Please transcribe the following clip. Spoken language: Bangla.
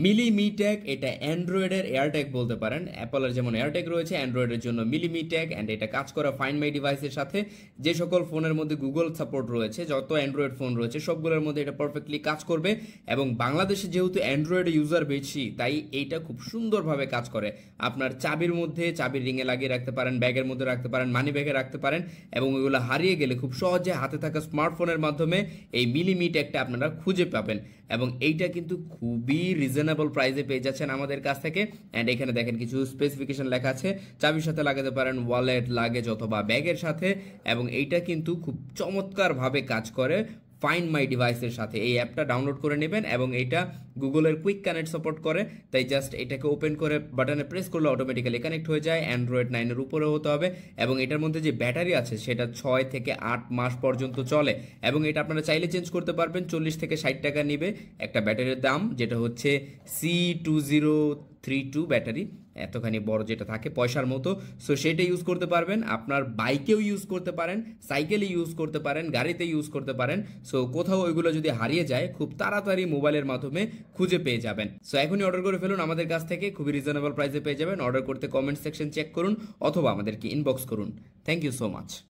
মিলি মি ট্যাগ এটা অ্যান্ড্রয়েডের এয়ারট্যাগ বলতে পারেন। অ্যাপলের যেমন এয়ারট্যাগ রয়েছে, অ্যান্ড্রয়েডের জন্য মিলি মি ট্যাগ। অ্যান্ড এটা কাজ করা ফাইন্ড মাই ডিভাইসের সাথে। যে সকল ফোনের মধ্যে গুগল সাপোর্ট রয়েছে, যত অ্যান্ড্রয়েড ফোন রয়েছে সবগুলোর মধ্যে এটা পারফেক্টলি কাজ করবে। এবং বাংলাদেশে যেহেতু অ্যান্ড্রয়েড ইউজার বেশি, তাই এইটা খুব সুন্দরভাবে কাজ করে। আপনার চাবির মধ্যে, চাবির রিংয়ে লাগিয়ে রাখতে পারেন, ব্যাগের মধ্যে রাখতে পারেন, মানি ব্যাগে রাখতে পারেন, এবং ওইগুলো হারিয়ে গেলে খুব সহজে হাতে থাকা স্মার্টফোনের মাধ্যমে এই মিলি মি ট্যাগটা আপনারা খুঁজে পাবেন। এবং এইটা কিন্তু খুবই রিজনেবল প্রাইসে পেয়ে যাচ্ছেন আমাদের কাছ থেকে। অ্যান্ড এখানে দেখেন কিছু স্পেসিফিকেশন লেখা আছে, চাবির সাথে লাগাতে পারেন, ওয়ালেট, লাগেজ অথবা ব্যাগের সাথে। এবং এইটা কিন্তু খুব চমৎকারভাবে কাজ করে ফাইন্ড মাই ডিভাইসের সাথে। এই অ্যাপটা ডাউনলোড করে নেবেন এবং এইটা গুগলের কুইক কানেক্ট সাপোর্ট করে, তাই জাস্ট এটাকে ওপেন করে বাটনে প্রেস করলে অটোমেটিক্যালি কানেক্ট হয়ে যায়। অ্যান্ড্রয়েড 9-এর উপরে হতে হবে এবং এটার মধ্যে যে ব্যাটারি আছে সেটা 6 থেকে 8 মাস পর্যন্ত চলে। এবং এটা আপনারা চাইলে চেঞ্জ করতে পারবেন। 40 থেকে 60 টাকা নিবে একটা ব্যাটারির দাম, যেটা হচ্ছে C2032 ব্যাটারি, এতখানি বড় যেটা থাকে পয়সার মতো। সো সেটা ইউজ করতে পারবেন, আপনার বাইকেও ইউজ করতে পারেন, সাইকেলে ইউজ করতে পারেন, গাড়িতে ইউজ করতে পারেন। সো কোথাও ওইগুলো যদি হারিয়ে যায় খুব তাড়াতাড়ি মোবাইলের মাধ্যমে খুঁজে পেয়ে যাবেন। সো এখনই অর্ডার করে ফেলুন আমাদের কাছ থেকে, খুবই রিজনেবল প্রাইসে পেয়ে যাবেন। অর্ডার করতে কমেন্ট সেকশন চেক করুন অথবা আমাদেরকে ইনবক্স করুন। Thank you so much.